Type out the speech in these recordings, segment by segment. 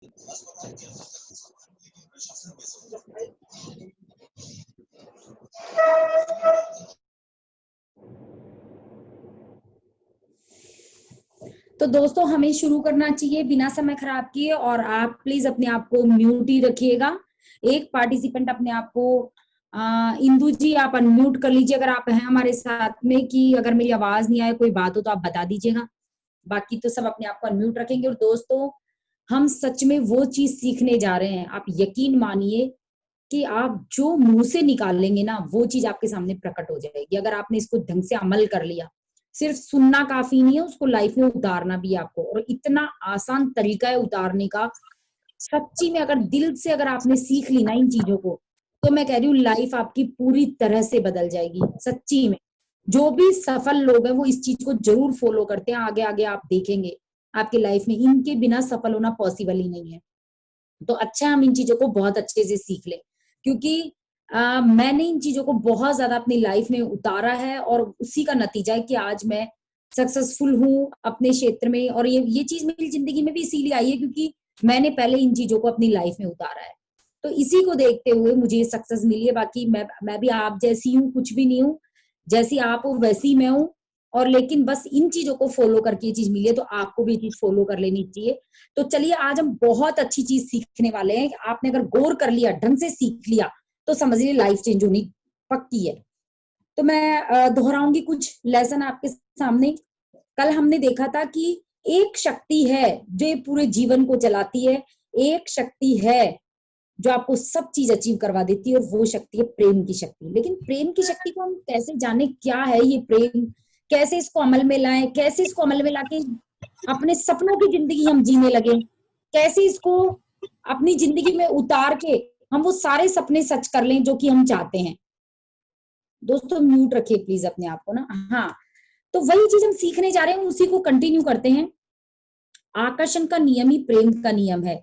तो दोस्तों हमें शुरू करना चाहिए बिना समय खराब किए, और आप प्लीज अपने आप को म्यूट ही रखिएगा। एक पार्टिसिपेंट अपने आप को इंदु जी आप अनम्यूट कर लीजिए अगर आप हैं हमारे साथ में, कि अगर मेरी आवाज नहीं आए कोई बात हो तो आप बता दीजिएगा। बाकी तो सब अपने आप को अनम्यूट रखेंगे। और दोस्तों हम सच में वो चीज सीखने जा रहे हैं, आप यकीन मानिए कि आप जो मुंह से निकालेंगे ना वो चीज आपके सामने प्रकट हो जाएगी, अगर आपने इसको ढंग से अमल कर लिया। सिर्फ सुनना काफी नहीं है, उसको लाइफ में उतारना भी है आपको, और इतना आसान तरीका है उतारने का। सच्ची में अगर दिल से अगर आपने सीख ली ना इन चीजों को, तो मैं कह रही हूँ लाइफ आपकी पूरी तरह से बदल जाएगी। सच्ची में जो भी सफल लोग हैं वो इस चीज को जरूर फॉलो करते हैं। आगे आगे आप देखेंगे आपकी लाइफ में इनके बिना सफल होना पॉसिबल ही नहीं है। तो अच्छा हम इन चीजों को बहुत अच्छे से सीख ले, क्योंकि मैंने इन चीजों को बहुत ज्यादा अपनी लाइफ में उतारा है, और उसी का नतीजा है कि आज मैं सक्सेसफुल हूँ अपने क्षेत्र में। और ये चीज मेरी जिंदगी में भी इसीलिए आई है क्योंकि मैंने पहले इन चीजों को अपनी लाइफ में उतारा है। तो इसी को देखते हुए मुझे ये सक्सेस मिली है। बाकी मैं भी आप जैसी हूँ, कुछ भी नहीं हूँ, जैसी आप हो वैसी मैं हूँ। और लेकिन बस इन चीजों को फॉलो करके ये चीज मिली है, तो आपको भी ये चीज फॉलो कर लेनी चाहिए। तो चलिए आज हम बहुत अच्छी चीज सीखने वाले हैं। आपने अगर गौर कर लिया, ढंग से सीख लिया, तो समझिए लाइफ चेंज होनी पक्की है। तो मैं दोहराऊंगी कुछ लेसन आपके सामने। कल हमने देखा था कि एक शक्ति है जो पूरे जीवन को चलाती है, एक शक्ति है जो आपको सब चीज अचीव करवा देती है, और वो शक्ति है प्रेम की शक्ति। लेकिन प्रेम की शक्ति को हम कैसे जाने, क्या है ये प्रेम, कैसे इसको अमल में लाएं, कैसे इसको अमल में लाके अपने सपनों की जिंदगी हम जीने लगे, कैसे इसको अपनी जिंदगी में उतार के हम वो सारे सपने सच कर लें जो कि हम चाहते हैं। दोस्तों म्यूट रखिए प्लीज अपने आप को ना। हाँ, तो वही चीज हम सीखने जा रहे हैं, उसी को कंटिन्यू करते हैं। आकर्षण का नियम ही प्रेम का नियम है,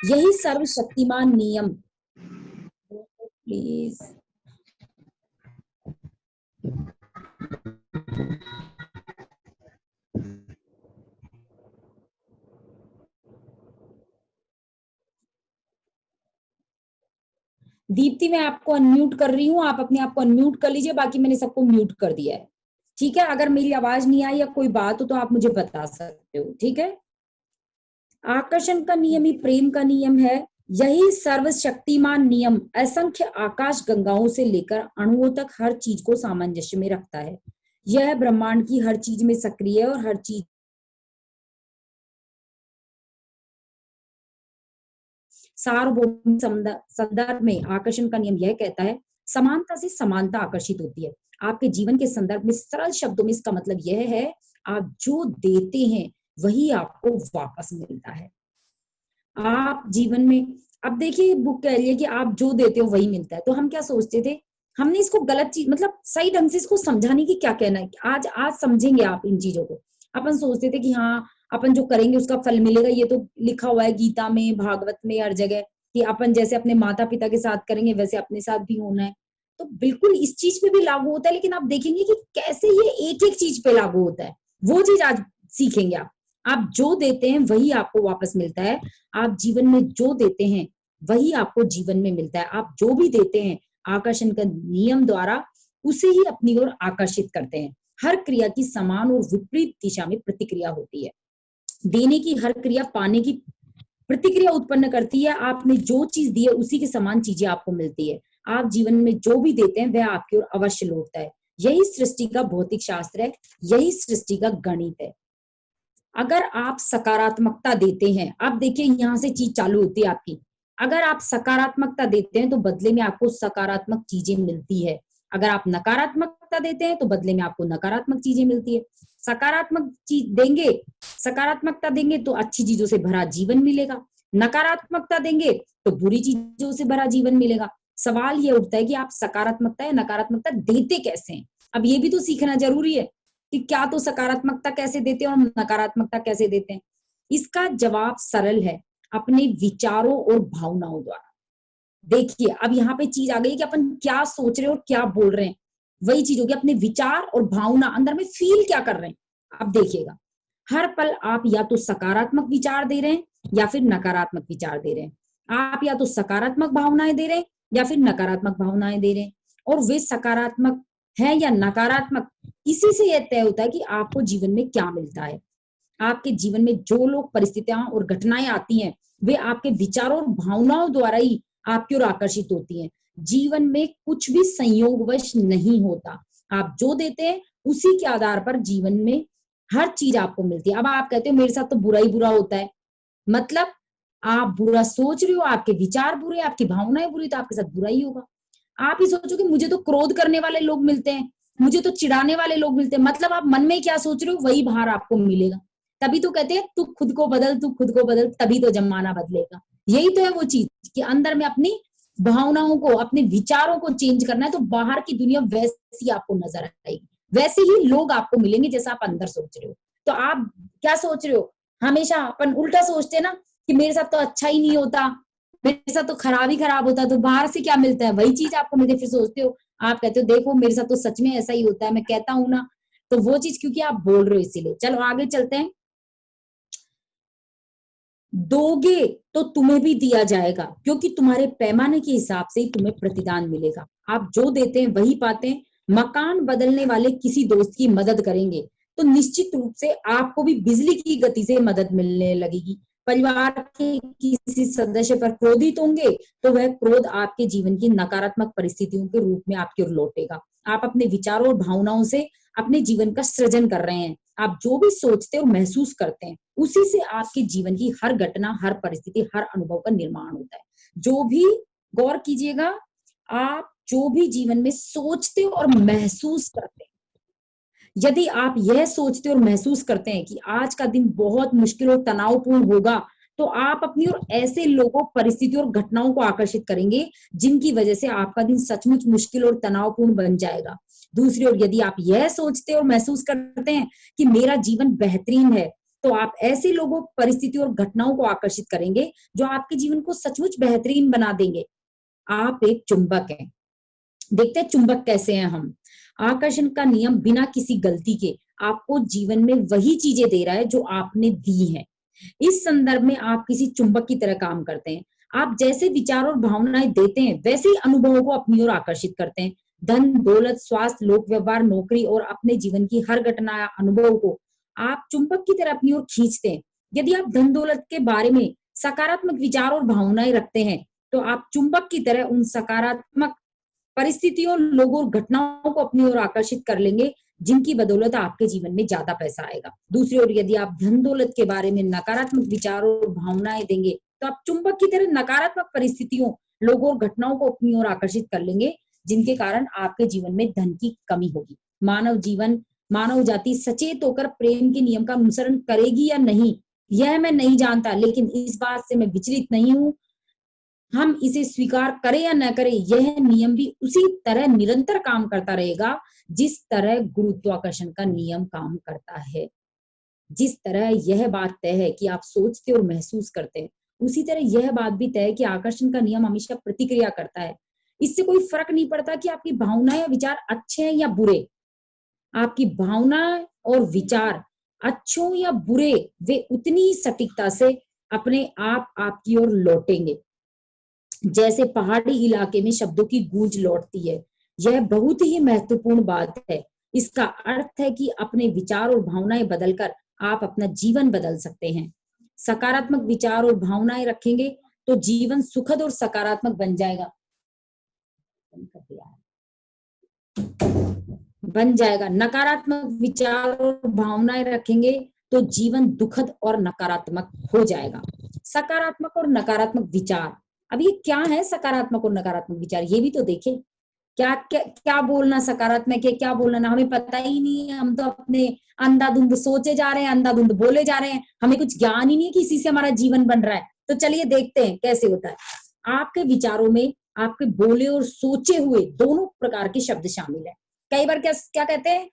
यही सर्वशक्तिमान नियम। प्लीज दीप्ति मैं आपको अनम्यूट कर रही हूँ, आप अपने आप को अनम्यूट कर लीजिए। बाकी मैंने सबको म्यूट कर दिया है, ठीक है। अगर मेरी आवाज नहीं आई या कोई बात हो तो आप मुझे बता सकते हो, ठीक है। आकर्षण का नियम ही प्रेम का नियम है, यही सर्वशक्तिमान नियम असंख्य आकाश गंगाओं से लेकर अणुओं तक हर चीज को सामंजस्य में रखता है। यह ब्रह्मांड की हर चीज में सक्रिय है, और हर चीज सार्वभौमिक संदर्भ में आकर्षण का नियम यह कहता है समानता से समानता आकर्षित होती है। आपके जीवन के संदर्भ में सरल शब्दों में इसका मतलब यह है, आप जो देते हैं वही आपको वापस मिलता है। आप जीवन में, अब देखिए बुक कह रही है कि आप जो देते हो वही मिलता है। तो हम क्या सोचते थे, हमने इसको गलत चीज, मतलब सही ढंग से इसको समझाने की क्या कहना है, आज आज समझेंगे आप इन चीजों को। अपन सोचते थे कि हाँ अपन जो करेंगे उसका फल मिलेगा, ये तो लिखा हुआ है गीता में, भागवत में, हर जगह, कि अपन जैसे अपने माता पिता के साथ करेंगे वैसे अपने साथ भी होना है। तो बिल्कुल इस चीज पे भी लागू होता है, लेकिन आप देखेंगे कि कैसे ये एक एक चीज पे लागू होता है, वो चीज आज सीखेंगे आप जो देते हैं वही आपको वापस मिलता है। आप जीवन में जो देते हैं वही आपको जीवन में मिलता है। आप जो भी देते हैं आकर्षण का नियम द्वारा उसे ही अपनी ओर आकर्षित करते हैं। हर क्रिया की समान और विपरीत दिशा में प्रतिक्रिया होती है। देने की हर क्रिया पाने की प्रतिक्रिया उत्पन्न करती है। आपने जो चीज दी है उसी की समान चीजें आपको मिलती है। आप जीवन में जो भी देते हैं वह आपकी ओर अवश्य लौटता है। यही सृष्टि का भौतिक शास्त्र है, यही सृष्टि का गणित है। अगर आप सकारात्मकता देते हैं, अब देखिए यहां से चीज चालू होती है आपकी। अगर आप सकारात्मकता देते हैं तो बदले में आपको सकारात्मक चीजें मिलती है। अगर आप नकारात्मकता देते हैं तो बदले में आपको नकारात्मक चीजें मिलती है। सकारात्मक चीज देंगे, सकारात्मकता देंगे तो अच्छी चीजों से भरा जीवन मिलेगा, नकारात्मकता देंगे तो बुरी चीजों से भरा जीवन मिलेगा। सवाल ये उठता है कि आप सकारात्मकता या नकारात्मकता देते कैसे हैं। अब ये भी तो सीखना जरूरी है कि क्या तो सकारात्मकता कैसे देते हैं और नकारात्मकता कैसे देते हैं। इसका जवाब सरल है, अपने विचारों और भावनाओं द्वारा। देखिए अब यहाँ पे चीज आ गई कि अपन क्या सोच रहे हैं और क्या बोल रहे हैं, वही चीज होगी। अपने विचार और भावना, अंदर में फील क्या कर रहे हैं, अब देखिएगा। हर पल आप या तो सकारात्मक विचार दे रहे हैं या फिर नकारात्मक विचार दे रहे हैं। आप या तो सकारात्मक भावनाएं दे रहे हैं या फिर नकारात्मक भावनाएं दे रहे हैं। और वे सकारात्मक है या नकारात्मक, इसी से यह तय होता है कि आपको जीवन में क्या मिलता है। आपके जीवन में जो लोग, परिस्थितियां और घटनाएं आती हैं, वे आपके विचारों और भावनाओं द्वारा ही आपकी ओर आकर्षित होती हैं। जीवन में कुछ भी संयोगवश नहीं होता। आप जो देते हैं उसी के आधार पर जीवन में हर चीज आपको मिलती है। अब आप कहते हो मेरे साथ तो बुरा ही बुरा होता है, मतलब आप बुरा सोच रहे हो, आपके विचार बुरे, आपकी भावनाएं बुरी, तो आपके साथ बुरा ही होगा। आप ही सोचो कि मुझे तो क्रोध करने वाले लोग मिलते हैं, मुझे तो चिढ़ाने वाले लोग मिलते हैं, मतलब आप मन में क्या सोच रहे हो वही बाहर आपको मिलेगा। तभी तो कहते हैं तू खुद को बदल, तू खुद को बदल, तभी तो जमाना बदलेगा। यही तो है वो चीज कि अंदर में अपनी भावनाओं को, अपने विचारों को चेंज करना है, तो बाहर की दुनिया वैसी आपको नजर आएगी, वैसे ही लोग आपको मिलेंगे जैसा आप अंदर सोच रहे हो। तो आप क्या सोच रहे हो? हमेशा अपन उल्टा सोचते हैं ना कि मेरे साथ तो अच्छा ही नहीं होता, मेरे साथ तो खराब ही खराब होता है, तो बाहर से क्या मिलता है वही चीज आपको मिलती है। फिर सोचते हो, आप कहते हो देखो मेरे साथ तो सच में ऐसा ही होता है, मैं कहता हूं ना, तो वो चीज क्योंकि आप बोल रहे हो इसीलिए। चलो आगे चलते हैं। दोगे तो तुम्हें भी दिया जाएगा, क्योंकि तुम्हारे पैमाने के हिसाब से ही तुम्हें प्रतिदान मिलेगा। आप जो देते हैं वही पाते हैं। मकान बदलने वाले किसी दोस्त की मदद करेंगे तो निश्चित रूप से आपको भी बिजली की गति से मदद मिलने लगेगी। परिवार के किसी सदस्य पर क्रोधित होंगे तो वह क्रोध आपके जीवन की नकारात्मक परिस्थितियों के रूप में आपकी ओर लौटेगा। आप अपने विचारों और भावनाओं से अपने जीवन का सृजन कर रहे हैं। आप जो भी सोचते और महसूस करते हैं उसी से आपके जीवन की हर घटना, हर परिस्थिति, हर अनुभव का निर्माण होता है। जो भी, गौर कीजिएगा, आप जो भी जीवन में सोचते हो और महसूस करते हैं, यदि आप यह सोचते और महसूस करते हैं कि आज का दिन बहुत मुश्किल और तनावपूर्ण होगा, तो आप अपनी ओर ऐसे लोगों, परिस्थितियों और घटनाओं को आकर्षित करेंगे जिनकी वजह से आपका दिन सचमुच मुश्किल और तनावपूर्ण बन जाएगा। दूसरी ओर यदि आप यह सोचते और महसूस करते हैं कि मेरा जीवन बेहतरीन है, तो आप ऐसे लोगों, परिस्थितियों और घटनाओं को आकर्षित करेंगे जो आपके जीवन को सचमुच बेहतरीन बना देंगे। आप एक चुंबक हैं। देखते हैं चुंबक कैसे हैं हम। आकर्षण का नियम बिना किसी गलती के आपको जीवन में वही चीजें दे रहा है जो आपने दी है। इस संदर्भ में आप किसी चुंबक की तरह काम करते हैं। आप जैसे विचार और भावनाएं देते हैं वैसे ही अनुभवों को अपनी ओर आकर्षित करते हैं। धन, दौलत, स्वास्थ्य, लोक व्यवहार, नौकरी और अपने जीवन की हर घटना या अनुभव को आप चुंबक की तरह अपनी ओर खींचते हैं। यदि आप धन दौलत के बारे में सकारात्मक विचार और भावनाएं रखते हैं, तो आप चुंबक की तरह उन सकारात्मक परिस्थितियों, लोगों और घटनाओं को अपनी ओर आकर्षित कर लेंगे जिनकी बदौलत आपके जीवन में ज्यादा पैसा आएगा। दूसरी ओर यदि आप धन दौलत के बारे में नकारात्मक विचारों और भावनाएं देंगे, तो आप चुंबक की तरह नकारात्मक परिस्थितियों, लोगों और घटनाओं को अपनी ओर आकर्षित कर लेंगे जिनके कारण आपके जीवन में धन की कमी होगी। मानव जाति सचेत होकर प्रेम के नियम का अनुसरण करेगी या नहीं, यह मैं नहीं जानता, लेकिन इस बात से मैं विचलित नहीं हूं। हम इसे स्वीकार करें या न करें, यह नियम भी उसी तरह निरंतर काम करता रहेगा जिस तरह गुरुत्वाकर्षण का नियम काम करता है। जिस तरह यह बात तय है कि आप सोचते और महसूस करते हैं, उसी तरह यह बात भी तय है कि आकर्षण का नियम हमेशा प्रतिक्रिया करता है। इससे कोई फर्क नहीं पड़ता कि आपकी भावनाएं या विचार अच्छे हैं या बुरे। आपकी भावनाएं और विचार अच्छे हो या बुरे, वे उतनी ही सटीकता से अपने आप आपकी ओर लौटेंगे जैसे पहाड़ी इलाके में शब्दों की गूंज लौटती है। यह बहुत ही महत्वपूर्ण बात है। इसका अर्थ है कि अपने विचार और भावनाएं बदलकर आप अपना जीवन बदल सकते हैं। सकारात्मक विचार और भावनाएं रखेंगे तो जीवन सुखद और सकारात्मक बन जाएगा। नकारात्मक विचार और भावनाएं रखेंगे तो जीवन दुखद और नकारात्मक हो जाएगा। सकारात्मक और नकारात्मक विचार, अब ये क्या है सकारात्मक और नकारात्मक विचार, ये भी तो देखें। क्या क्या क्या बोलना सकारात्मक है, क्या बोलना ना, हमें पता ही नहीं है। हम तो अपने अंधाधुंध सोचे जा रहे हैं, अंधाधुंध बोले जा रहे हैं, हमें कुछ ज्ञान ही नहीं है कि इसी से हमारा जीवन बन रहा है। तो चलिए देखते हैं कैसे होता है। आपके विचारों में आपके बोले और सोचे हुए दोनों प्रकार के शब्द शामिल है। कई बार क्या क्या कहते हैं,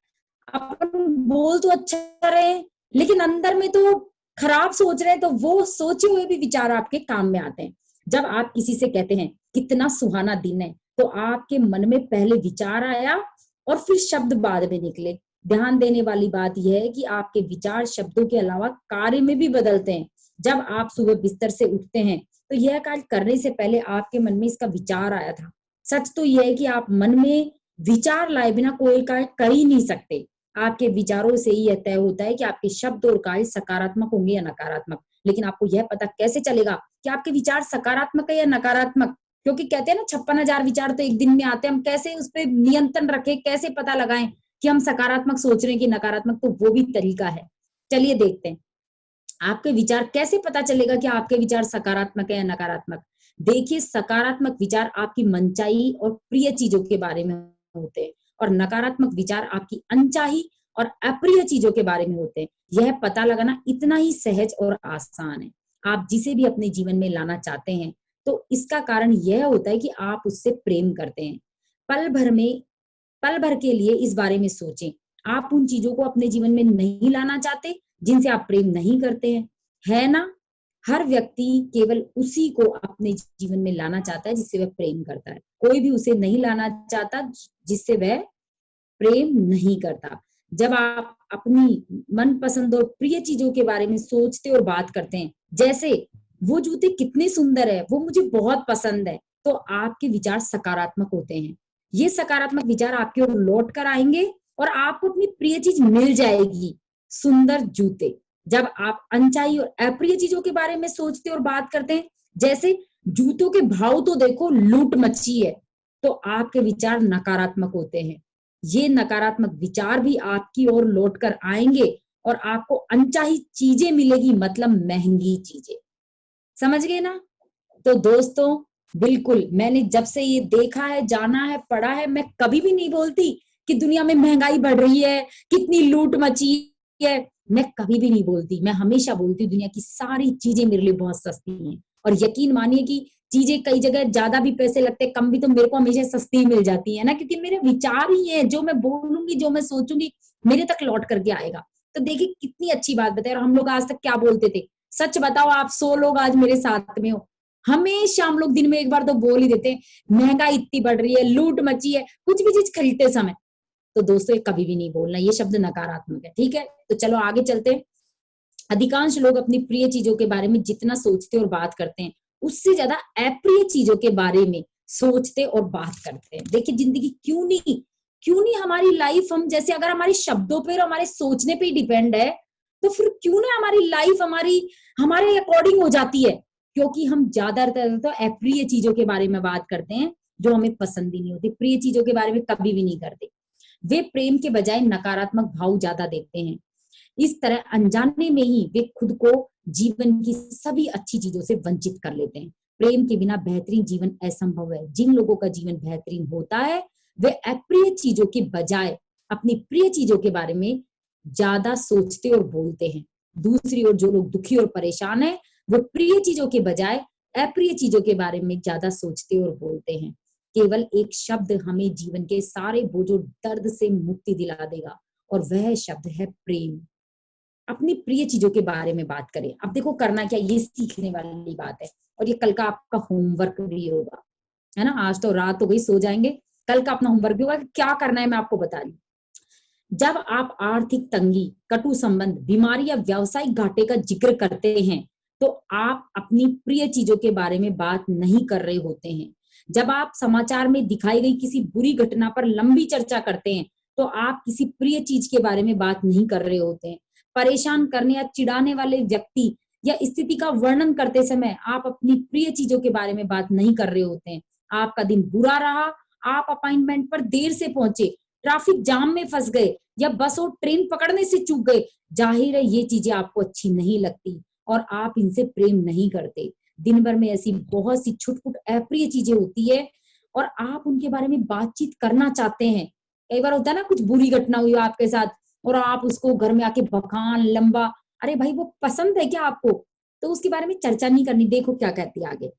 अपन बोल तो अच्छा रहे हैं लेकिन अंदर में तो खराब सोच रहे हैं, तो वो सोचे हुए भी विचार आपके काम में आते हैं। जब आप किसी से कहते हैं कितना सुहाना दिन है, तो आपके मन में पहले विचार आया और फिर शब्द बाद में निकले। ध्यान देने वाली बात यह है कि आपके विचार शब्दों के अलावा कार्य में भी बदलते हैं। जब आप सुबह बिस्तर से उठते हैं तो यह कार्य करने से पहले आपके मन में इसका विचार आया था। सच तो यह है कि आप मन में विचार लाए बिना कोई कार्य कर ही नहीं सकते। आपके विचारों से ही यह तय होता है कि आपके शब्द और कार्य सकारात्मक होंगे या नकारात्मक। लेकिन आपको यह पता कैसे चलेगा कि आपके विचार सकारात्मक है या नकारात्मक? क्योंकि कहते हैं ना 56,000 विचार तो एक दिन में आते हैं। हम कैसे उस पर नियंत्रण रखें, कैसे पता लगाएं कि हम सकारात्मक सोच रहे हैं कि नकारात्मक? तो वो भी तरीका है। चलिए देखते हैं आपके विचार कैसे पता चलेगा कि आपके विचार सकारात्मक है या नकारात्मक। देखिए, सकारात्मक विचार आपकी मनचाही और प्रिय चीजों के बारे में होते हैं और नकारात्मक विचार आपकी अनचाही और अप्रिय चीजों के बारे में होते हैं। यह पता लगाना इतना ही सहज और आसान है। आप जिसे भी अपने जीवन में लाना चाहते हैं तो इसका कारण यह होता है कि आप उससे प्रेम करते हैं। पल भर में पल भर के लिए इस बारे में सोचें। आप उन चीजों को अपने जीवन में नहीं लाना चाहते जिनसे आप प्रेम नहीं करते हैं, है ना? हर व्यक्ति केवल उसी को अपने जीवन में लाना चाहता है जिससे वह प्रेम करता है। कोई भी उसे नहीं लाना चाहता जिससे वह प्रेम नहीं करता। जब आप अपनी मनपसंद और प्रिय चीजों के बारे में सोचते और बात करते हैं, जैसे वो जूते कितने सुंदर है, वो मुझे बहुत पसंद है, तो आपके विचार सकारात्मक होते हैं। ये सकारात्मक विचार आपकी ओर लौट कर आएंगे और आपको अपनी प्रिय चीज मिल जाएगी, सुंदर जूते। जब आप अनचाही और अप्रिय चीजों के बारे में सोचते और बात करते हैं, जैसे जूतों के भाव तो देखो लूट मची है, तो आपके विचार नकारात्मक होते हैं। ये नकारात्मक विचार भी आपकी ओर लौट कर आएंगे और आपको अनचाही चीजें मिलेगी, मतलब महंगी चीजें। समझ गए ना? तो दोस्तों, बिल्कुल मैंने जब से ये देखा है, जाना है, पढ़ा है, मैं कभी भी नहीं बोलती कि दुनिया में महंगाई बढ़ रही है, कितनी लूट मची है। मैं कभी भी नहीं बोलती। मैं हमेशा बोलती हूँ दुनिया की सारी चीजें मेरे लिए बहुत सस्ती हैं। और यकीन मानिए कि चीजें कई जगह ज्यादा भी पैसे लगते, कम भी, तो मेरे को हमेशा सस्ती मिल जाती है ना, क्योंकि मेरे विचार ही है, जो मैं बोलूंगी, जो मैं सोचूंगी, मेरे तक लौट करके आएगा। तो देखिए कितनी अच्छी बात बताए। और हम लोग आज तक क्या बोलते थे? सच बताओ, आप 100 लोग आज मेरे साथ में हो, हमेशा हम लोग दिन में एक बार तो बोल ही देते हैं महंगाई इतनी बढ़ रही है, लूट मची है, कुछ भी चीज खरीदते समय। तो दोस्तों, ये कभी भी नहीं बोलना, ये शब्द नकारात्मक है। ठीक है, तो चलो आगे चलते हैं। अधिकांश लोग अपनी प्रिय चीजों के बारे में जितना सोचते और बात करते हैं, उससे ज्यादा अप्रिय चीजों के बारे में सोचते और बात करते हैं। देखिए, जिंदगी क्यों नहीं हमारी लाइफ, हम जैसे अगर हमारे शब्दों पे और हमारे सोचने पे डिपेंड है, तो फिर क्यों ना हमारी लाइफ हमारे अकॉर्डिंग हो जाती है। क्योंकि हम ज्यादातर तो अप्रिय चीजों के बारे में बात करते हैं, जो हमें पसंद ही नहीं होती। प्रिय चीजों के बारे में कभी भी नहीं करते। वे प्रेम के बजाय नकारात्मक भाव ज्यादा देते हैं। इस तरह अनजाने में ही वे खुद को जीवन की सभी अच्छी चीजों से वंचित कर लेते हैं। प्रेम के बिना बेहतरीन जीवन असंभव है। जिन लोगों का जीवन बेहतरीन होता है, वे अप्रिय चीजों के बजाय अपनी प्रिय चीजों के बारे में ज्यादा सोचते और बोलते हैं। दूसरी ओर जो लोग दुखी और परेशान है, वो प्रिय चीजों के बजाय अप्रिय चीजों के बारे में ज्यादा सोचते और बोलते हैं। केवल एक शब्द हमें जीवन के सारे बोझों, दर्द से मुक्ति दिला देगा, और वह शब्द है प्रेम। अपनी प्रिय चीजों के बारे में बात करें। अब देखो करना क्या, ये सीखने वाली बात है, और ये कल का आपका होमवर्क भी होगा, है ना। आज तो रात हो गई, सो जाएंगे, कल का अपना होमवर्क भी होगा। क्या करना है मैं आपको बता रही हूँ। जब आप आर्थिक तंगी, कटु संबंध, बीमारी या व्यावसायिक घाटे का जिक्र करते हैं, तो आप अपनी प्रिय चीजों के बारे में बात नहीं कर रहे होते हैं। जब आप समाचार में दिखाई गई किसी बुरी घटना पर लंबी चर्चा करते हैं, तो आप किसी प्रिय चीज के बारे में बात नहीं कर रहे होते हैं। परेशान करने या चिढ़ाने वाले व्यक्ति या स्थिति का वर्णन करते समय आप अपनी प्रिय चीजों के बारे में बात नहीं कर रहे होते हैं। आपका दिन बुरा रहा, आप अपॉइंटमेंट पर देर से पहुंचे, ट्रैफिक जाम में फंस गए, या बस और ट्रेन पकड़ने से चूक गए, जाहिर है ये चीजें आपको अच्छी नहीं लगती और आप इनसे प्रेम नहीं करते। दिन भर में ऐसी बहुत सी छुटपुट अप्रिय चीजें होती है और आप उनके बारे में बातचीत करना चाहते हैं। कई बार होता है ना, कुछ बुरी घटना हुई आपके साथ और आप उसको घर में आके बखान लंबा, अरे भाई वो पसंद है क्या आपको? तो उसके बारे में चर्चा नहीं करनी। देखो क्या कहती है आगे,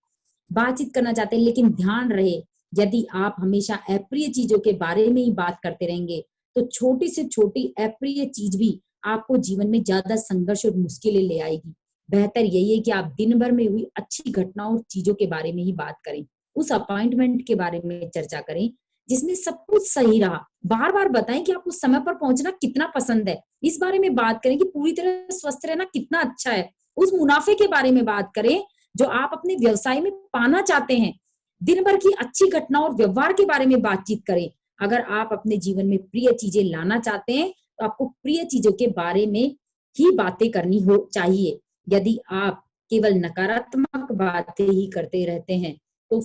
बातचीत करना चाहते हैं, लेकिन ध्यान रहे यदि आप हमेशा अप्रिय चीजों के बारे में ही बात करते रहेंगे, तो छोटी से छोटी अप्रिय चीज भी आपको जीवन में ज्यादा संघर्ष और मुश्किलें ले आएगी। बेहतर यही है कि आप दिन भर में हुई अच्छी घटनाओं और चीजों के बारे में ही बात करें, उस अपॉइंटमेंट के बारे में चर्चा करें जिसमें सब कुछ सही रहा। बार बार बताएं कि आपको समय पर पहुंचना कितना पसंद है, इस बारे में बात करें कि पूरी तरह स्वस्थ रहना कितना अच्छा है। उस मुनाफे के बारे में बात करें जो आप अपने व्यवसाय में पाना चाहते हैं। दिन भर की अच्छी घटना और व्यवहार के बारे में बातचीत करें। अगर आप अपने जीवन में प्रिय चीजें लाना चाहते हैं तो आपको प्रिय चीजों के बारे में ही बातें करनी हो चाहिए। यदि आप केवल नकारात्मक बातें ही करते रहते हैं तो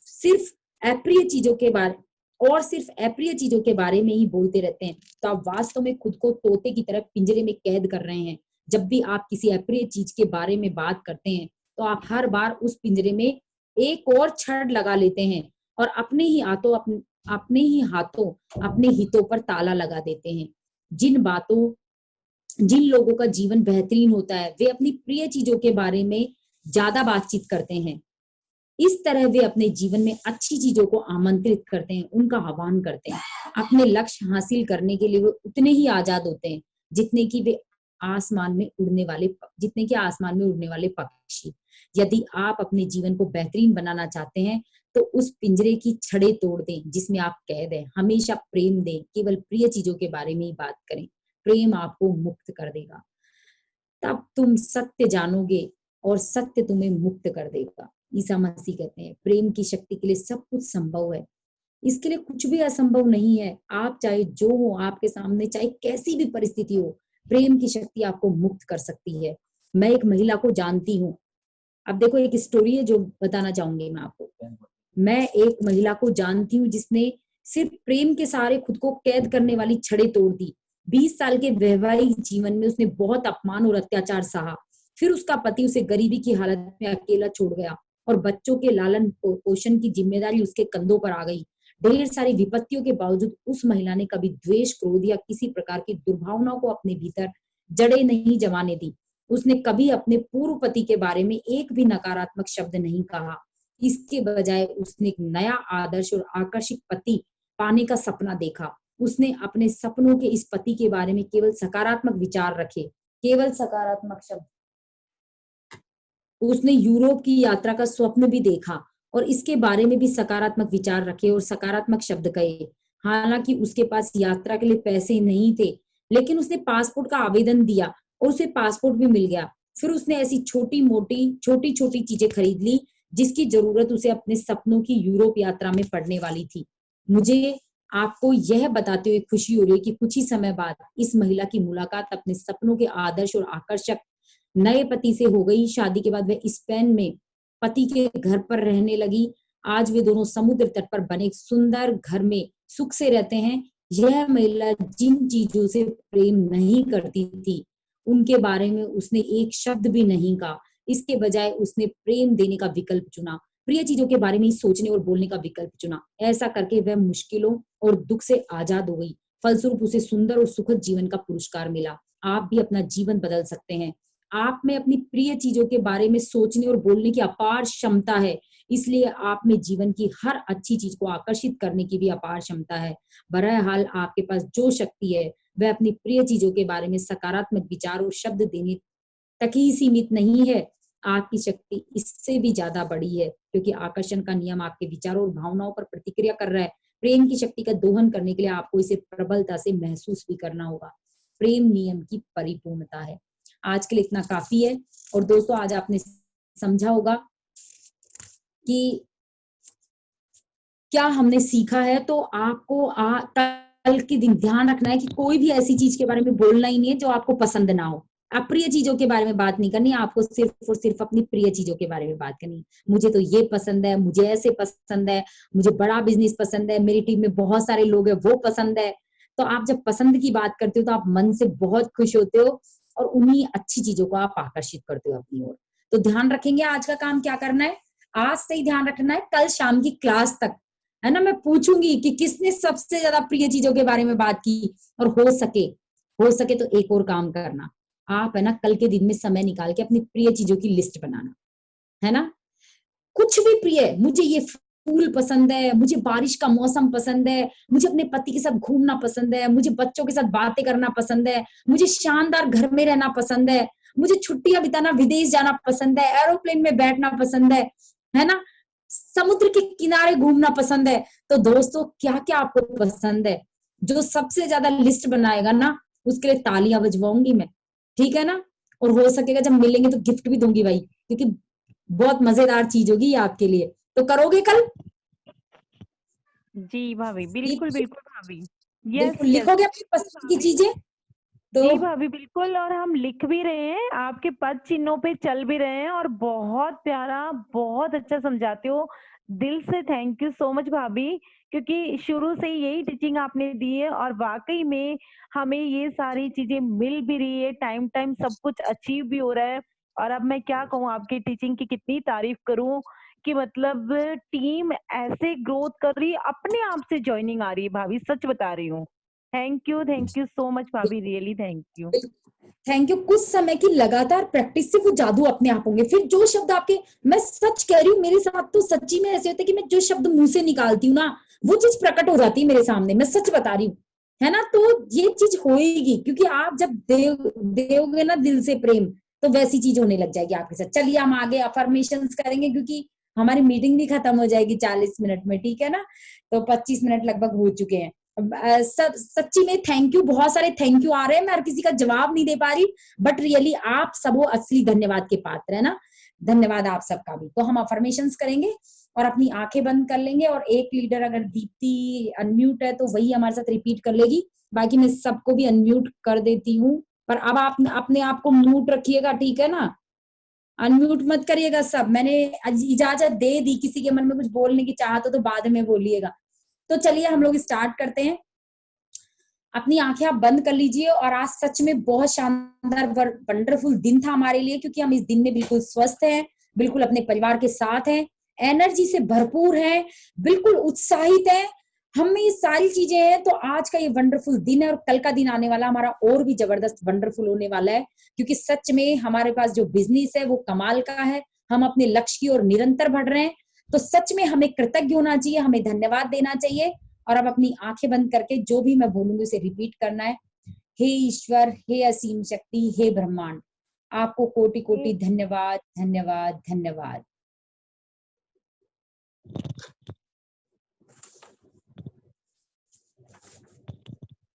सिर्फ अप्रिय चीजों के बारे सिर्फ अप्रिय चीजों के बारे में ही बोलते रहते हैं तो आप वास्तव में खुद को तोते की तरह पिंजरे में कैद कर रहे हैं। जब भी आप किसी अप्रिय चीज के बारे में बात करते हैं तो आप हर बार उस पिंजरे में एक और छड़ लगा लेते हैं और अपने ही हाथों अपने हितों पर ताला लगा देते हैं। जिन लोगों का जीवन बेहतरीन होता है वे अपनी प्रिय चीजों के बारे में ज्यादा बातचीत करते हैं। इस तरह वे अपने जीवन में अच्छी चीजों को आमंत्रित करते हैं, उनका आह्वान करते हैं। अपने लक्ष्य हासिल करने के लिए वे उतने ही आजाद होते हैं जितने कि आसमान में उड़ने वाले पक्षी। यदि आप अपने जीवन को बेहतरीन बनाना चाहते हैं तो उस पिंजरे की छड़ें तोड़ दें जिसमें आप कैद हैं। हमेशा प्रेम दें, केवल प्रिय चीजों के बारे में ही बात करें। प्रेम आपको मुक्त कर देगा। तब तुम सत्य जानोगे और सत्य तुम्हें मुक्त कर देगा। ईसा मसीह कहते हैं प्रेम की शक्ति के लिए सब कुछ संभव है, इसके लिए कुछ भी असंभव नहीं है। आप चाहे जो हो आपके सामने, चाहे कैसी भी परिस्थिति हो, प्रेम की शक्ति आपको मुक्त कर सकती है। मैं एक महिला को जानती हूँ। अब देखो एक स्टोरी है जो बताना चाहूंगी मैं आपको। मैं एक महिला को जानती हूँ जिसने सिर्फ प्रेम के सहारे खुद को कैद करने वाली छड़ें तोड़ दी। 20 साल के वैवाहिक जीवन में उसने बहुत अपमान और अत्याचार सहा। फिर उसका पति उसे गरीबी की हालत में अकेला छोड़ गया और बच्चों के लालन पोषण की जिम्मेदारी उसके कंधों पर आ गई। ढेर सारी विपत्तियों के बावजूद उस महिला ने कभी द्वेष, क्रोध या किसी प्रकार की दुर्भावनाओं को अपने भीतर जड़ें नहीं जमाने दी। उसने कभी अपने पूर्व पति के बारे में एक भी नकारात्मक शब्द नहीं कहा। इसके बजाय उसने एक नया आदर्श और आकर्षक पति पाने का सपना देखा। उसने अपने सपनों के इस पति के बारे में केवल सकारात्मक विचार रखे, केवल सकारात्मक शब्द। उसने यूरोप की यात्रा का स्वप्न भी देखा और इसके बारे में भी सकारात्मक विचार रखे और सकारात्मक शब्द कहे। हालांकि उसके पास यात्रा के लिए पैसे नहीं थे, लेकिन उसने पासपोर्ट का आवेदन दिया और उसे पासपोर्ट भी मिल गया। फिर उसने ऐसी छोटी छोटी चीजें खरीद ली जिसकी जरूरत उसे अपने सपनों की यूरोप यात्रा में पड़ने वाली थी। मुझे आपको यह बताते हुए खुशी हो रही है कि कुछ ही समय बाद इस महिला की मुलाकात अपने सपनों के आदर्श और आकर्षक नए पति से हो गई। शादी के बाद वह स्पेन में पति के घर पर रहने लगी। आज वे दोनों समुद्र तट पर बने एक सुंदर घर में सुख से रहते हैं। यह महिला जिन चीजों से प्रेम नहीं करती थी उनके बारे में उसने एक शब्द भी नहीं कहा। इसके बजाय उसने प्रेम देने का विकल्प चुना, प्रिय चीजों के बारे में ही सोचने और बोलने का विकल्प चुना। ऐसा करके वह मुश्किलों और दुख से आजाद हो गई। फलस्वरूप उसे सुंदर और सुखद जीवन का पुरस्कार मिला। आप भी अपना जीवन बदल सकते हैं। आप में अपनी प्रिय चीजों के बारे में सोचने और बोलने की अपार क्षमता है, इसलिए आप में जीवन की हर अच्छी चीज को आकर्षित करने की भी अपार क्षमता है। बहरहाल आपके पास जो शक्ति है वह अपनी प्रिय चीजों के बारे में सकारात्मक विचार और शब्द देने तक ही सीमित नहीं है। आपकी शक्ति इससे भी ज्यादा बड़ी है, क्योंकि आकर्षण का नियम आपके विचारों और भावनाओं पर प्रतिक्रिया कर रहा है। प्रेम की शक्ति का दोहन करने के लिए आपको इसे प्रबलता से महसूस भी करना होगा। प्रेम नियम की परिपूर्णता है। आज के लिए इतना काफी है। और दोस्तों आज आपने समझा होगा कि क्या हमने सीखा है। तो आपको कल के दिन ध्यान रखना है कि कोई भी ऐसी चीज के बारे में बोलना ही नहीं है जो आपको पसंद ना हो। अप्रिय चीजों के बारे में बात नहीं करनी, आपको सिर्फ और सिर्फ अपनी प्रिय चीजों के बारे में बात करनी। मुझे तो ये पसंद है, मुझे ऐसे पसंद है, मुझे बड़ा बिजनेस पसंद है, मेरी टीम में बहुत सारे लोग हैं वो पसंद है। तो आप जब पसंद की बात करते हो तो आप मन से बहुत खुश होते हो और उन्हीं अच्छी चीजों को आप आकर्षित करते हो अपनी ओर। तो ध्यान रखेंगे आज का काम क्या करना है, आज से ही ध्यान रखना है। कल शाम की क्लास तक है ना, मैं पूछूंगी कि किसने सबसे ज्यादा प्रिय चीजों के बारे में बात की। और हो सके तो एक और काम करना, आप है ना कल के दिन में समय निकाल के अपनी प्रिय चीजों की लिस्ट बनाना, है ना। कुछ भी प्रिय, मुझे ये फूल पसंद है, मुझे बारिश का मौसम पसंद है, मुझे अपने पति के साथ घूमना पसंद है, मुझे बच्चों के साथ बातें करना पसंद है, मुझे शानदार घर में रहना पसंद है, मुझे छुट्टियां बिताना, विदेश जाना पसंद है, एरोप्लेन में बैठना पसंद है ना। समुद्र के किनारे घूमना पसंद है। तो दोस्तों क्या क्या आपको पसंद है? जो सबसे ज्यादा लिस्ट बनाएगा ना, उसके लिए तालियां बजवाऊंगी मैं, ठीक है ना? और हो सकेगा जब मिलेंगे तो गिफ्ट भी दूंगी भाई, क्योंकि बहुत मजेदार चीज होगी ये आपके लिए। तो करोगे कल? जी भाभी, बिल्कुल ठीक, बिल्कुल भाभी। यस बिल्कुल यस लिखोगे अपनी पसंद की भाभी। चीजें तो। जी भाभी बिल्कुल, और हम लिख भी रहे हैं, आपके पद चिन्हों पे चल भी रहे हैं, और बहुत प्यारा, बहुत अच्छा समझाते हो। दिल से थैंक यू सो मच भाभी, क्योंकि शुरू से ही यही टीचिंग आपने दी है, और वाकई में हमें ये सारी चीजें मिल भी रही है, टाइम टाइम सब कुछ अचीव भी हो रहा है। और अब मैं क्या कहूँ, आपकी टीचिंग की कितनी तारीफ करूँ, कि मतलब टीम ऐसे ग्रोथ कर रही है, अपने आप से ज्वाइनिंग आ रही है भाभी, सच बता रही हूँ। थैंक यू सो मच भाभी, really thank you. Thank you. कुछ समय की लगातार प्रैक्टिस से वो जादू अपने आप होंगे। फिर जो शब्द आपके, मैं सच कह रही हूँ, मेरे साथ तो सच्ची में ऐसे होता है कि मैं जो शब्द मुंह से निकालती हूँ ना, वो चीज प्रकट हो जाती है मेरे सामने। मैं सच बता रही हूँ, है ना? तो ये चीज होएगी, क्योंकि आप जब देओगे ना दिल से प्रेम, तो वैसी चीज होने लग जाएगी आपके साथ। चलिए हम आगे अफर्मेशंस करेंगे, क्योंकि हमारी मीटिंग भी खत्म हो जाएगी 40 मिनट में, ठीक है ना? तो 25 मिनट लगभग हो चुके हैं। सच्ची में थैंक यू, बहुत सारे थैंक यू आ रहे हैं, मैं हर किसी का जवाब नहीं दे पा रही, बट रियली आप सब हो असली धन्यवाद के पात्र, है ना? धन्यवाद आप सबका भी। तो हम अफर्मेशंस करेंगे और अपनी आंखें बंद कर लेंगे, और एक लीडर, अगर दीप्ति अनम्यूट है तो वही हमारे साथ रिपीट कर लेगी, बाकी मैं सबको भी अनम्यूट कर देती हूँ। पर अब आप अपने आप को म्यूट रखिएगा, ठीक है ना? अनम्यूट मत करिएगा सब। मैंने इजाजत दे दी, किसी के मन में कुछ बोलने की चाहत हो तो बाद में बोलिएगा। तो चलिए हम लोग स्टार्ट करते हैं। अपनी आंखें आप बंद कर लीजिए, और आज सच में बहुत शानदार वंडरफुल दिन था हमारे लिए, क्योंकि हम इस दिन में बिल्कुल स्वस्थ हैं, बिल्कुल अपने परिवार के साथ हैं, एनर्जी से भरपूर हैं, बिल्कुल उत्साहित हैं। हम में ये सारी चीजें हैं, तो आज का ये वंडरफुल दिन है, और कल का दिन आने वाला हमारा और भी जबरदस्त वंडरफुल होने वाला है, क्योंकि सच में हमारे पास जो बिजनेस है वो कमाल का है। हम अपने लक्ष्य की ओर निरंतर बढ़ रहे हैं। तो सच में हमें कृतज्ञ होना चाहिए, हमें धन्यवाद देना चाहिए। और अब अपनी आंखें बंद करके जो भी मैं बोलूंगी उसे रिपीट करना है। हे ईश्वर, हे असीम शक्ति, हे ब्रह्मांड, आपको कोटि कोटि धन्यवाद, धन्यवाद, धन्यवाद।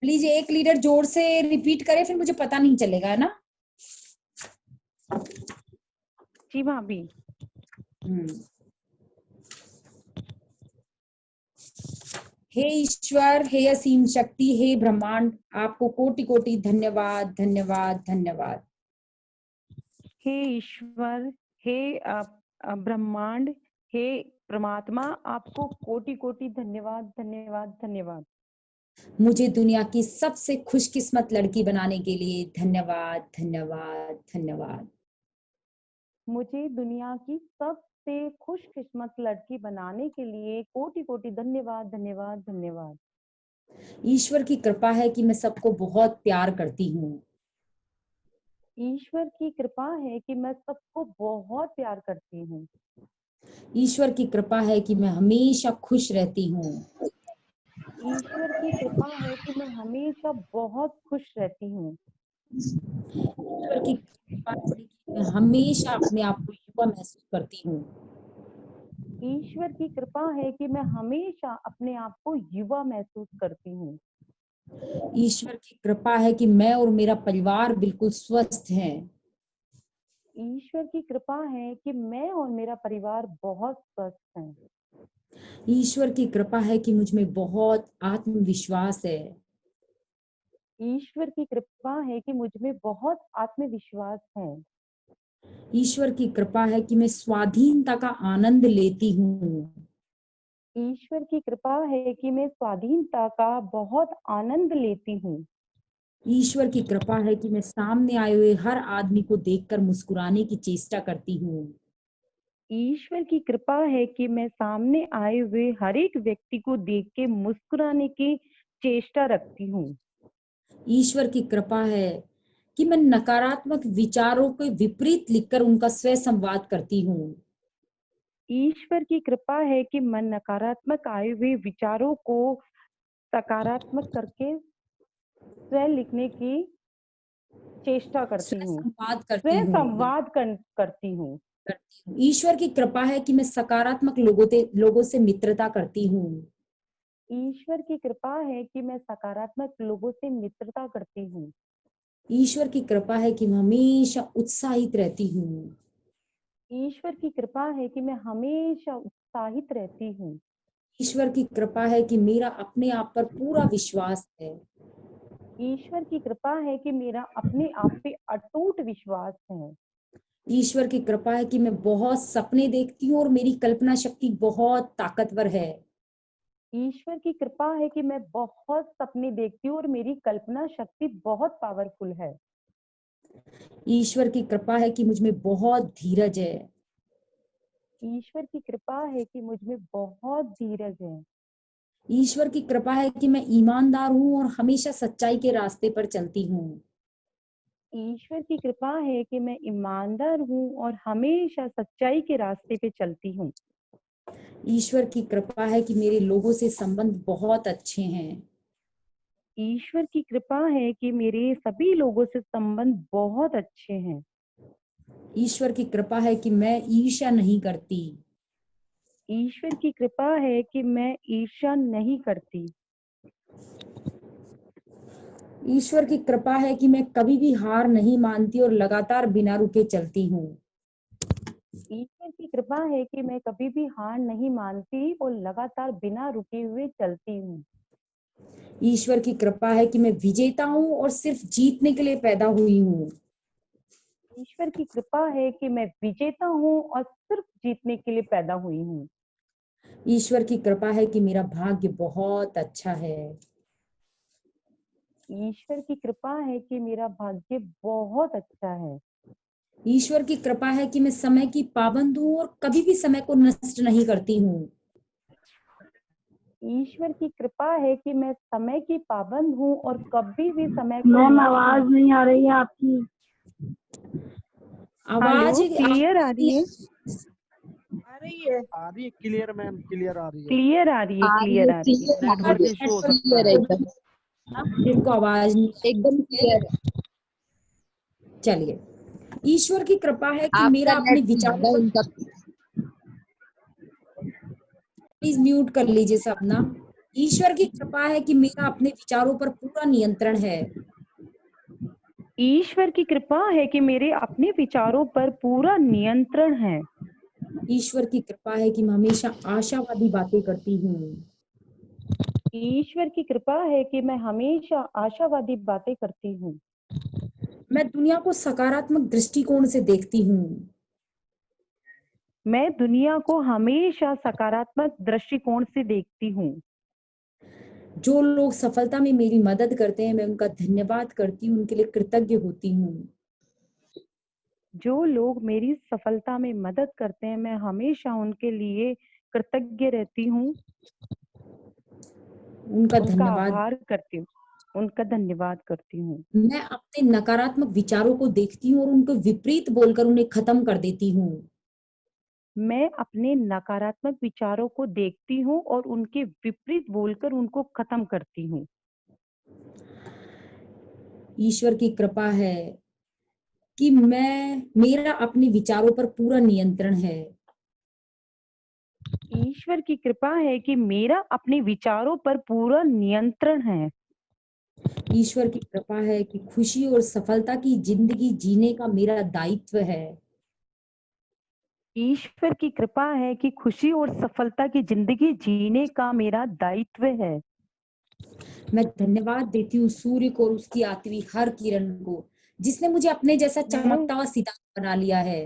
प्लीज एक लीडर जोर से रिपीट करे, फिर मुझे पता नहीं चलेगा, है ना? जी भाभी। हे ईश्वर, हे असीम शक्ति, हे ब्रह्मांड, आपको कोटि कोटि धन्यवाद, धन्यवाद, धन्यवाद। हे ईश्वर, हे ब्रह्मांड, हे परमात्मा, आपको कोटि कोटि धन्यवाद, धन्यवाद, धन्यवाद। मुझे दुनिया की सबसे खुशकिस्मत लड़की बनाने के लिए धन्यवाद, धन्यवाद, धन्यवाद। मुझे दुनिया की सबसे खुशकिस्मत लड़की बनाने के लिए कोटि कोटि धन्यवाद, धन्यवाद, धन्यवाद। ईश्वर की कृपा है कि मैं सबको बहुत प्यार करती हूँ। ईश्वर की कृपा है कि मैं सबको बहुत प्यार करती हूँ। ईश्वर की कृपा है कि मैं हमेशा खुश रहती हूँ। ईश्वर की कृपा है कि मैं हमेशा बहुत खुश रहती हूँ। ईश्वर की कृपा है कि मैं हमेशा अपने आप को युवा महसूस करती हूँ। ईश्वर की कृपा है कि मैं हमेशा अपने आप को युवा महसूस करती हूँ। ईश्वर की कृपा है कि मैं और मेरा परिवार बिल्कुल स्वस्थ हैं। ईश्वर की कृपा है कि मैं और मेरा परिवार बहुत स्वस्थ हैं। ईश्वर की कृपा है कि मुझ में बहुत आत्मविश्वास है। ईश्वर की कृपा है कि मुझ में बहुत आत्मविश्वास है। ईश्वर की कृपा है कि मैं स्वाधीनता का आनंद लेती हूँ। ईश्वर की कृपा है कि मैं स्वाधीनता का बहुत आनंद लेती हूँ। ईश्वर की कृपा है कि मैं सामने आए हुए हर आदमी को देखकर मुस्कुराने की चेष्टा करती हूँ। ईश्वर की कृपा है कि मैं सामने आए हुए हर एक व्यक्ति को देख के मुस्कुराने की चेष्टा रखती हूँ। ईश्वर की कृपा है कि मैं नकारात्मक विचारों के विपरीत लिखकर उनका स्वयं संवाद करती हूँ। ईश्वर की कृपा है कि मैं नकारात्मक आए हुए विचारों को सकारात्मक करके स्वयं लिखने की चेष्टा करती स्वयं हूँ, संवाद करती स्वयं हूँ। संवाद करती हूँ। करती हूँ। ईश्वर की कृपा है कि मैं सकारात्मक लोगों से मित्रता करती हूँ। ईश्वर की कृपा है कि मैं सकारात्मक लोगों से मित्रता करती हूँ। ईश्वर की कृपा है कि मैं हमेशा उत्साहित रहती हूँ। ईश्वर की कृपा है कि मैं हमेशा उत्साहित रहती हूँ। ईश्वर की कृपा है कि मेरा अपने आप पर पूरा विश्वास है। ईश्वर की कृपा है कि मेरा अपने आप पे अटूट विश्वास है। ईश्वर की कृपा है कि मैं बहुत सपने देखती हूँ और मेरी कल्पना शक्ति बहुत ताकतवर है। ईश्वर की कृपा है कि मैं बहुत सपने देखती हूँ और मेरी कल्पना शक्ति बहुत पावरफुल है। ईश्वर की कृपा है कि मुझ में बहुत धीरज है। ईश्वर की कृपा है कि मुझ में बहुत धीरज है। ईश्वर की कृपा है कि मैं ईमानदार हूँ और हमेशा सच्चाई के रास्ते पर चलती हूँ। ईश्वर की कृपा है कि मैं ईमानदार हूँ और हमेशा सच्चाई के रास्ते पे चलती हूँ। ईश्वर की कृपा है कि मेरे लोगों से संबंध बहुत अच्छे हैं। ईश्वर की कृपा है कि मेरे सभी लोगों से संबंध बहुत अच्छे हैं। ईश्वर की कृपा है कि मैं ईर्ष्या नहीं करती। ईश्वर की कृपा है कि मैं ईर्ष्या नहीं करती। ईश्वर की कृपा है कि मैं कभी भी हार नहीं मानती और लगातार बिना रुके चलती हूँ। ईश्वर की कृपा है कि मैं कभी भी हार नहीं मानती और लगातार बिना रुके हुए चलती हूँ। ईश्वर की कृपा है कि मैं विजेता हूँ और सिर्फ जीतने के लिए पैदा हुई हूँ। ईश्वर की कृपा है कि मैं विजेता हूँ और सिर्फ जीतने के लिए पैदा हुई हूँ। ईश्वर की कृपा है कि मेरा भाग्य बहुत अच्छा है। ईश्वर की कृपा है कि मेरा भाग्य बहुत अच्छा है। ईश्वर की कृपा है कि मैं समय की पाबंद हूँ और कभी भी समय को नष्ट नहीं करती हूँ। ईश्वर की कृपा है कि मैं समय की पाबंद हूँ और कभी भी समय को मैम नष्ट आवाज नहीं आ रही है आपकी। आवाज क्लियर आ रही है? आ रही है। आ रही है क्लियर मैम, क्लियर आ रही है। क्लियर आ रही है, आ रही क्लियर है, आ रही है। क्लियर आ नेटवर्क रही इशू हो है, सकता क्लियर है है। एकदम जिनको आवाज नहीं एकदम क्लियर है। चलिए, ईश्वर की कृपा है कि आपका मेरा अपने नेट विचारों पर, इनका प्लीज म्यूट कर लीजिए सब ना। ईश्वर की कृपा है कि मेरा अपने विचारों पर पूरा नियंत्रण है। ईश्वर की कृपा है कि मेरे अपने विचारों पर पूरा नियंत्रण है। ईश्वर की कृपा है कि मैं हमेशा आशावादी बातें करती हूँ। ईश्वर की कृपा है कि मैं हमेशा आशावादी बातें करती हूँ। मैं दुनिया को सकारात्मक दृष्टिकोण से देखती हूँ। मैं दुनिया को हमेशा सकारात्मक दृष्टिकोण से देखती हूँ। जो लोग सफलता में मेरी मदद करते हैं मैं उनका धन्यवाद करती हूँ, उनके लिए कृतज्ञ होती हूँ। जो लोग मेरी सफलता में मदद करते हैं मैं हमेशा उनके लिए कृतज्ञ रहती हूँ, उनका उनका धन्यवाद। आभार करती हूँ, उनका धन्यवाद करती हूँ। मैं अपने नकारात्मक विचारों को देखती हूँ और उनको विपरीत बोलकर उन्हें खत्म कर देती हूँ। मैं अपने नकारात्मक विचारों को देखती हूँ और उनके विपरीत बोलकर उनको खत्म करती हूँ। ईश्वर की कृपा है कि मेरा अपने विचारों पर पूरा नियंत्रण है। ईश्वर की कृपा है कि मेरा अपने विचारों पर पूरा नियंत्रण है। ईश्वर की कृपा है कि खुशी और सफलता की जिंदगी जीने का मेरा दायित्व है। ईश्वर की कृपा है कि खुशी और सफलता की जिंदगी जीने का मेरा दायित्व है। मैं धन्यवाद देती हूँ सूर्य को और उसकी आती हुई हर किरण को, जिसने मुझे अपने जैसा चमकता हुआ सितारा बना लिया है।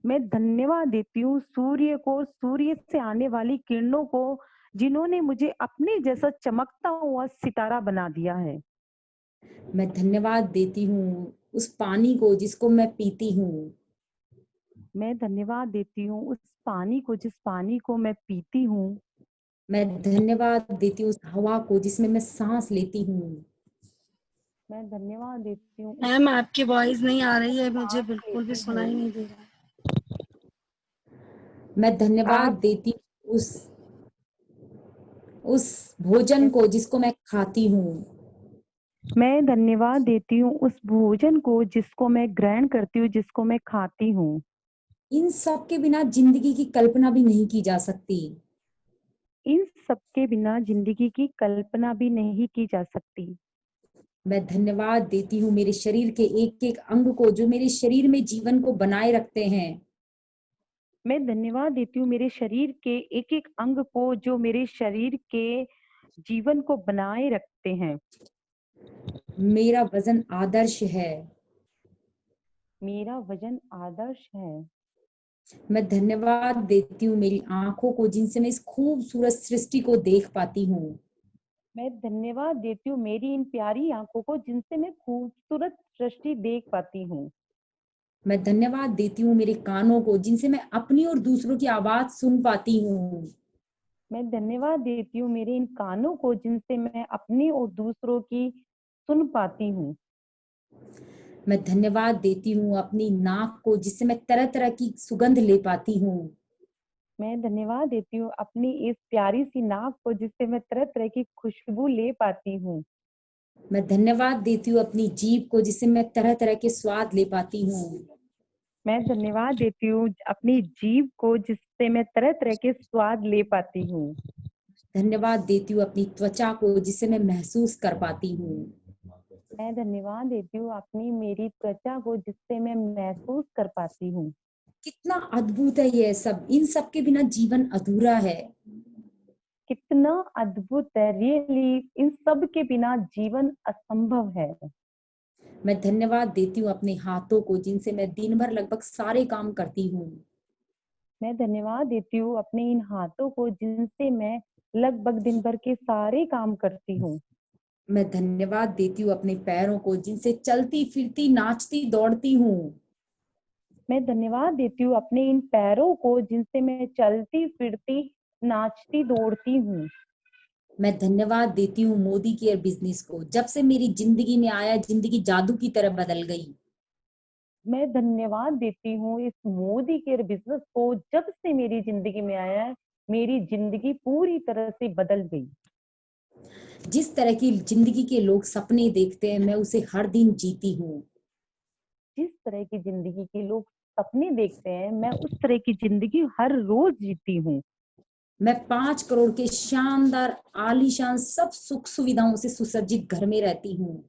मैं धन्यवाद देती हूँ सूर्य को, सूर्य से आने वाली किरणों को, जिन्होंने मुझे अपने जैसा चमकता हुआ सितारा बना दिया है। मैं धन्यवाद देती हूँ उस पानी को जिसको मैं पीती हूँ। मैं धन्यवाद देती हूँ उस पानी को, जिस पानी को मैं पीती हूँ। मैं धन्यवाद देती हूँ उस हवा को जिसमें मैं सांस लेती हूँ। मैं धन्यवाद देती हूँ मैम आपकी वॉइस नहीं आ रही है, मुझे सांस बिल्कुल भी लेती सुनाई हूँ। नहीं दे रहा है। मैं धन्यवाद आप देती हूँ उस भोजन को जिसको मैं खाती हूँ। मैं धन्यवाद देती हूँ उस भोजन को जिसको मैं ग्रहण करती हूँ, जिसको मैं खाती हूँ। इन सब के बिना जिंदगी की कल्पना भी नहीं की जा सकती। इन सब के बिना जिंदगी की कल्पना भी नहीं की जा सकती। मैं धन्यवाद देती हूँ मेरे शरीर के एक एक अंग को जो मेरे शरीर में जीवन को बनाए रखते हैं। मैं धन्यवाद देती हूँ मेरे शरीर के एक एक अंग को जो मेरे शरीर के जीवन को बनाए रखते हैं। मेरा वजन आदर्श है। मेरा वजन आदर्श है। मैं धन्यवाद देती हूँ मेरी आंखों को जिनसे मैं इस खूबसूरत सृष्टि को देख पाती हूँ। मैं धन्यवाद देती हूँ मेरी इन प्यारी आंखों को जिनसे मैं खूबसूरत सृष्टि देख पाती हूँ। मैं धन्यवाद देती हूँ मेरे कानों को जिनसे मैं अपनी और दूसरों की आवाज सुन पाती हूँ। मैं धन्यवाद देती हूँ मेरे इन कानों को जिनसे मैं अपनी और दूसरों की सुन पाती हूँ। मैं धन्यवाद देती हूँ अपनी नाक को जिससे मैं तरह तरह की सुगंध ले पाती हूँ। मैं धन्यवाद देती हूँ अपनी इस प्यारी सी नाक को जिससे मैं तरह तरह की खुशबू ले पाती हूँ। मैं धन्यवाद देती हूँ अपनी जीभ को जिससे मैं तरह तरह के स्वाद ले पाती हूँ। मैं धन्यवाद देती हूँ अपनी जीभ को जिससे मैं तरह तरह के स्वाद ले पाती हूँ। धन्यवाद देती हूँ अपनी त्वचा को जिससे मैं महसूस कर पाती हूँ। मैं धन्यवाद देती हूँ अपनी मेरी त्वचा को जिससे मैं महसूस कर पाती हूँ। कितना अद्भुत है ये सब। इन सब के बिना जीवन अधूरा है। कितना अद्भुत है, रियली इन सब के बिना जीवन असंभव है। मैं धन्यवाद देती हूँ अपने हाथों को जिनसे मैं दिन भर लगभग सारे काम करती हूँ। मैं धन्यवाद देती हूँ अपने इन हाथों को जिनसे मैं लगभग दिन भर के सारे काम करती हूँ। मैं धन्यवाद देती हूँ अपने पैरों को जिनसे चलती फिरती नाचती दौड़ती हूँ। मैं धन्यवाद देती हूँ अपने इन पैरों को जिनसे मैं चलती फिरती नाचती दौड़ती हूँ। मैं धन्यवाद देती हूँ मोदी केयर बिजनेस को। जब से मेरी जिंदगी में आया जिंदगी जादू की तरह बदल गई। मैं धन्यवाद देती हूँ इस मोदी केयर बिजनेस को। जब से मेरी जिंदगी में आया है मेरी जिंदगी पूरी तरह से बदल गई। जिस तरह की जिंदगी के लोग सपने देखते हैं मैं उसे हर दिन जीती हूँ। जिस तरह की जिंदगी के लोग सपने देखते हैं मैं उस तरह की जिंदगी हर रोज जीती हूँ। मैं 5 करोड़ के शानदार आलीशान सब सुख सुविधाओं से सुसज्जित घर में रहती हूँ।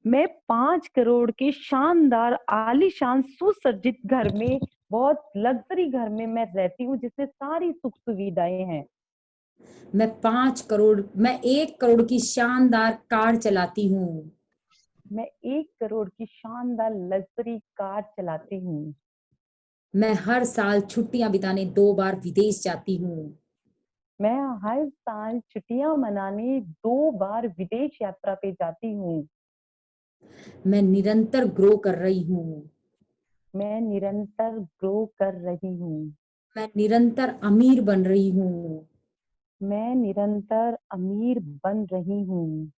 मैं 5 करोड़ के शानदार आलीशान सुसज्जित घर में, बहुत लग्जरी घर में मैं रहती हूँ जिसमें सारी सुख सुविधाएं हैं। मैं 1 करोड़ की शानदार कार चलाती हूँ। मैं 1 करोड़ की शानदार लग्जरी कार चलाती हूँ। मैं हर साल छुट्टियां बिताने 2 बार विदेश जाती हूँ। मैं हर साल छुट्टियां मनाने 2 बार विदेश यात्रा पे जाती हूँ। मैं निरंतर ग्रो कर रही हूँ। मैं निरंतर ग्रो कर रही हूँ। मैं निरंतर अमीर बन रही हूँ। मैं निरंतर अमीर बन रही हूँ।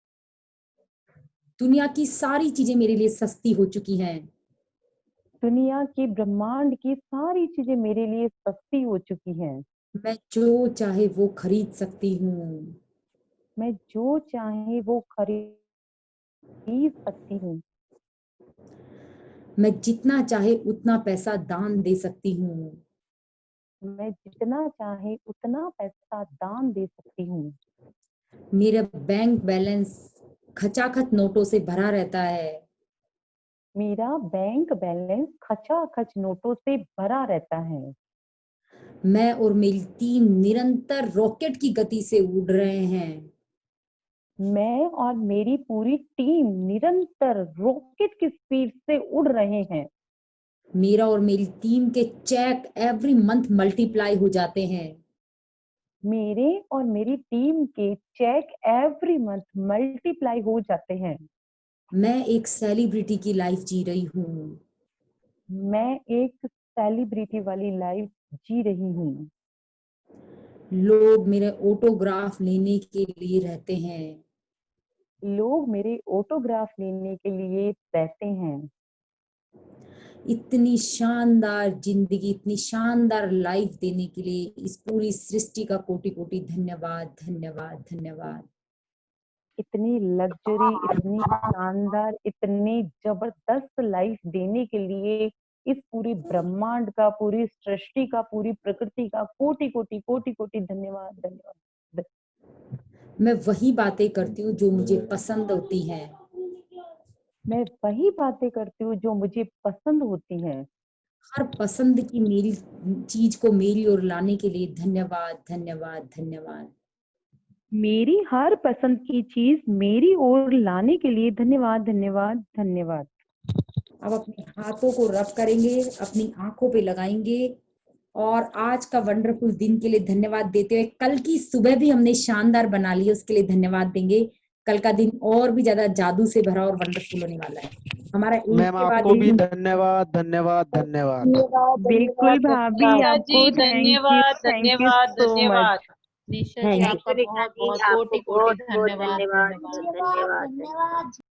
दुनिया की सारी चीजें मेरे लिए सस्ती हो चुकी हैं। दुनिया की ब्रह्मांड की सारी चीजें मेरे लिए सस्ती हो चुकी हैं। मैं जो चाहे वो खरीद सकती हूँ। मैं जो चाहे वो खरीद सकती हूँ। मैं जितना चाहे उतना पैसा दान दे सकती हूँ। मैं जितना चाहे उतना पैसा दान दे सकती हूँ। मेरा बैंक बैलेंस खचाखच नोटों से भरा रहता है। मेरा बैंक बैलेंस खचाखच नोटों से भरा रहता है। मैं और मेरी टीम निरंतर रॉकेट की गति से उड़ रहे हैं। मैं और मेरी पूरी टीम निरंतर रॉकेट की स्पीड से उड़ रहे हैं। मेरा और मेरी टीम के चेक एवरी मंथ मल्टीप्लाई हो जाते हैं। मेरे और मेरी टीम के चेक एवरी मंथ मल्टीप्लाई हो जाते हैं। मैं एक सेलिब्रिटी की लाइफ जी रही हूँ। मैं एक सेलिब्रिटी वाली लाइफ जी रही हूँ। लोग मेरे ऑटोग्राफ लेने के लिए रहते हैं। लोग मेरे ऑटोग्राफ लेने के लिए रहते हैं। इतनी शानदार जिंदगी, इतनी शानदार लाइफ देने के लिए इस पूरी सृष्टि का कोटि कोटि धन्यवाद, धन्यवाद, धन्यवाद। इतनी लग्जरी, इतनी शानदार, इतनी जबरदस्त लाइफ देने के लिए इस पूरी ब्रह्मांड का, पूरी सृष्टि का, पूरी प्रकृति का कोटि कोटि कोटि कोटि धन्यवाद धन्यवाद। मैं वही बातें करती हूँ जो मुझे पसंद होती हैं। मैं वही बातें करती हूँ जो मुझे पसंद होती हैं। हर पसंद की मेरी चीज को मेरी ओर लाने के लिए धन्यवाद धन्यवाद धन्यवाद। मेरी हर पसंद की चीज मेरी ओर लाने के लिए धन्यवाद धन्यवाद धन्यवाद। अब अपने हाथों को रब करेंगे, अपनी आंखों पे लगाएंगे और आज का वंडरफुल दिन के लिए धन्यवाद देते हुए कल की सुबह भी हमने शानदार बना ली, उसके लिए धन्यवाद देंगे। कल का दिन और भी ज्यादा जादू से भरा और वंडरफुल होने वाला है हमारा। एक मैम के बाद आपको भी एक धन्यवाद धन्यवाद धन्यवाद। बिल्कुल भाभी, निशा आपको जी धन्यवाद थैंक यू धन्यवाद सो मच। धन्यवाद। निशा जी Thank you. आपका बहुत बहुत कोटि कोटि धन्यवाद धन्यवाद। धन्यवाद।